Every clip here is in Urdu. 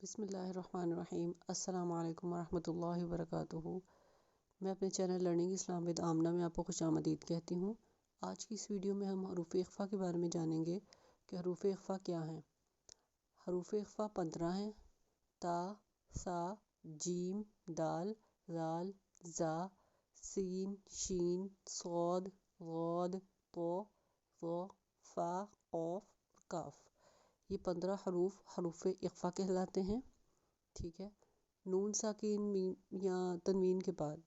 بسم اللہ الرحمن الرحیم۔ السلام علیکم ورحمۃ اللہ وبرکاتہ۔ میں اپنے channel learning Islam with Amna میں آپ کو خوش آمدید کہتی ہوں۔ آج کی اس ویڈیو میں ہم حروف اخفا کے بارے میں جانیں گے کہ حروف اخفا کیا ہیں۔ حروف اخفا 15 ہیں: تا، ثا، جیم، دال، ذال، ذا، سین، شین، صاد، غاد، طا، ظا، فا، قاف اور کاف۔ یہ 15 حروف اخفا کہلاتے ہیں، ٹھیک ہے۔ نون ساکن میم یا تنوین کے بعد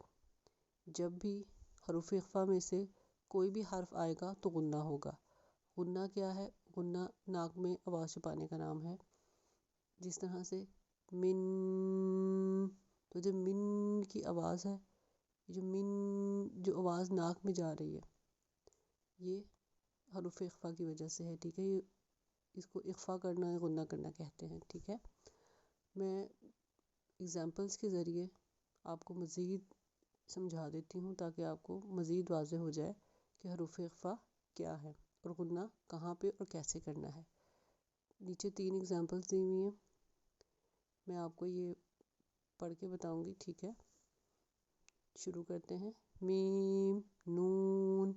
جب بھی حروف اخفا میں سے کوئی بھی حرف آئے گا تو غنہ ہوگا۔ غنہ کیا ہے؟ غنہ ناک میں آواز چھپانے کا نام ہے۔ جس طرح سے من، تو جو من کی آواز ہے، جو آواز ناک میں جا رہی ہے، یہ حروف اخفا کی وجہ سے ہے، ٹھیک ہے۔ اس کو اخفا کرنا ہے، غنہ کرنا کہتے ہیں، ٹھیک ہے۔ میں ایگزامپلس کے ذریعے آپ کو مزید سمجھا دیتی ہوں تاکہ آپ کو مزید واضح ہو جائے کہ حروف اخفا کیا ہے اور غنہ کہاں پہ اور کیسے کرنا ہے۔ نیچے 3 ایگزامپلس دی ہوئی ہیں، میں آپ کو یہ پڑھ کے بتاؤں گی، ٹھیک ہے۔ شروع کرتے ہیں۔ میم، نون،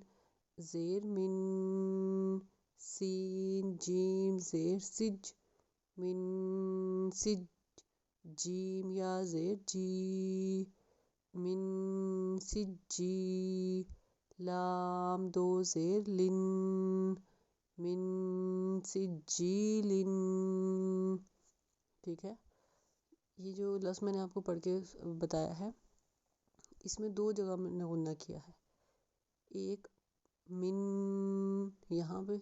زیر من، سین، جیم، زیر سج، من سج، جیم یا زیر جی، من سجی، لام 2 زیر لن، من سجیلن، ٹھیک ہے۔ یہ جو لفظ میں نے آپ کو پڑھ کے بتایا ہے، اس میں 2 جگہ میں نے غنہ کیا ہے۔ ایک من یہاں پہ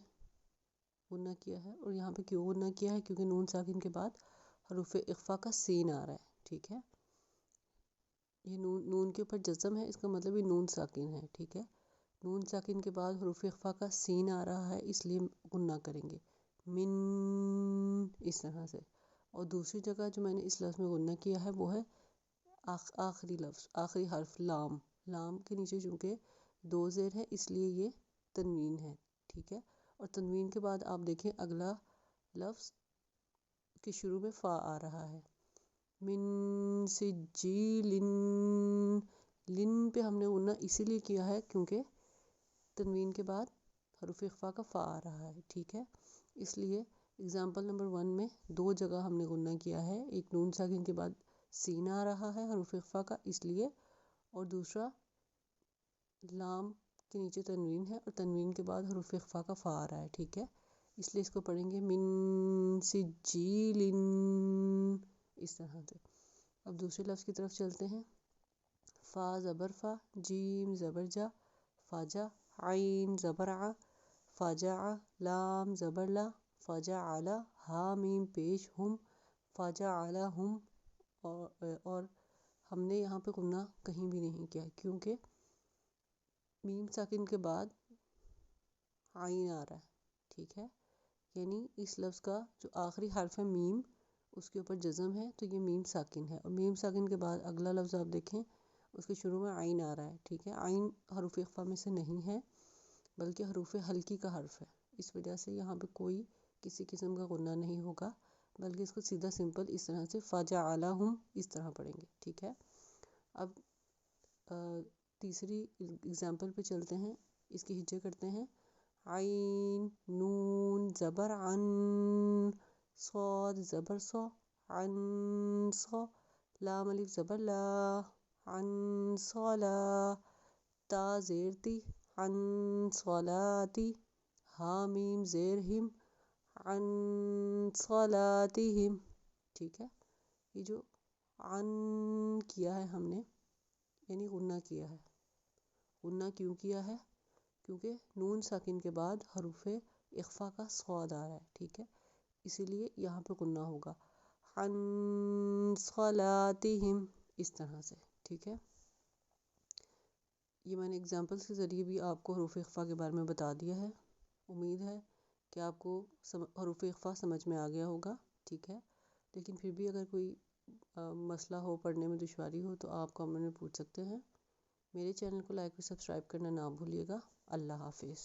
غنہ کیا ہے، اور یہاں پہ کیوں غنہ کیا ہے؟ کیونکہ نون ساکن کے بعد حروف اخفا کا سین آ رہا ہے، ٹھیک ہے۔ یہ نون کے اوپر جزم ہے، اس کا مطلب یہ نون ساکن ہے، ٹھیک ہے۔ نون ساکن کے بعد حروف اخفا کا سین آ رہا ہے، اس لیے غنہ کریں گے من، اس طرح سے۔ اور دوسری جگہ جو میں نے اس لفظ میں غنہ کیا ہے وہ ہے آخری لفظ، آخری حرف لام۔ لام کے نیچے چونکہ 2 زیر ہے، اس لیے یہ تنوین ہے، ٹھیک ہے۔ اور تنوین کے بعد آپ دیکھیں اگلا لفظ کے شروع میں فا آ رہا ہے، من سجیلن۔ لن پہ ہم نے غنہ اسی لیے کیا ہے کیونکہ تنوین کے بعد حروف اخفا کا فا آ رہا ہے، ٹھیک ہے۔ اس لیے ایگزامپل نمبر 1 میں 2 جگہ ہم نے غنہ کیا ہے، ایک نون ساکن کے بعد سین آ رہا ہے حروف اخفا کا اس لیے، اور دوسرا لام کے نیچے تنوین ہے اور تنوین کے بعد حروف اخفا کا فا آ رہا ہے، ٹھیک ہے۔ اس لیے اس کو پڑھیں گے من سجیلن، اس طرح سے۔ اب دوسرے لفظ کی طرف چلتے ہیں۔ فا زبر فا، جیم زبر جا، فاجا، عین زبر ع، فاجع، لام زبر لا، فجعل، ہا میم پیش ہم، فجعلہم۔ اور ہم نے یہاں پہ غنہ کہیں بھی نہیں کیا کیونکہ میم ساکن کے بعد عین آ رہا ہے، ٹھیک ہے۔ یعنی اس لفظ کا جو آخری حرف ہے میم، اس کے اوپر جزم ہے تو یہ میم ساکن ہے، اور میم ساکن کے بعد اگلا لفظ آپ دیکھیں اس کے شروع میں عین آ رہا ہے، ٹھیک ہے۔ عین حروف اخفا میں سے نہیں ہے بلکہ حروف حلقی کا حرف ہے، اس وجہ سے یہاں پہ کوئی کسی قسم کا غنہ نہیں ہوگا بلکہ اس کو سیدھا سمپل اس طرح سے فجعلہم اس طرح پڑھیں گے، ٹھیک ہے۔ اب تیسری ایگزامپل پہ چلتے ہیں، اس کی ہجے کرتے ہیں۔ عین، نون زبر عن، صاد زبر صا، عن صا، لام الف زبر لا، عن صلا، تا زیر تی، عن صلاتی، ہا میم زیر ہم، عن صلاتہم، ٹھیک ہے۔ یہ جو عن کیا ہے ہم نے، یعنی غنہ کیا ہے۔ غنہ کیوں کیا ہے؟ کیونکہ نون ساکن کے بعد حروف اخفا کا صاد آ رہا ہے، ٹھیک ہے، اسی لیے یہاں پہ غنہ ہوگا عن صلاتہم، اس طرح سے، ٹھیک ہے۔ یہ میں نے ایگزامپلس کے ذریعے بھی آپ کو حروف اخفا کے بارے میں بتا دیا ہے۔ امید ہے کہ آپ کو حروف اخفا سمجھ میں آ گیا ہوگا، ٹھیک ہے۔ لیکن پھر بھی اگر کوئی مسئلہ ہو، پڑھنے میں دشواری ہو تو آپ کامنٹ میں پوچھ سکتے ہیں۔ میرے چینل کو لائک اور سبسکرائب کرنا نہ بھولیے گا۔ اللہ حافظ۔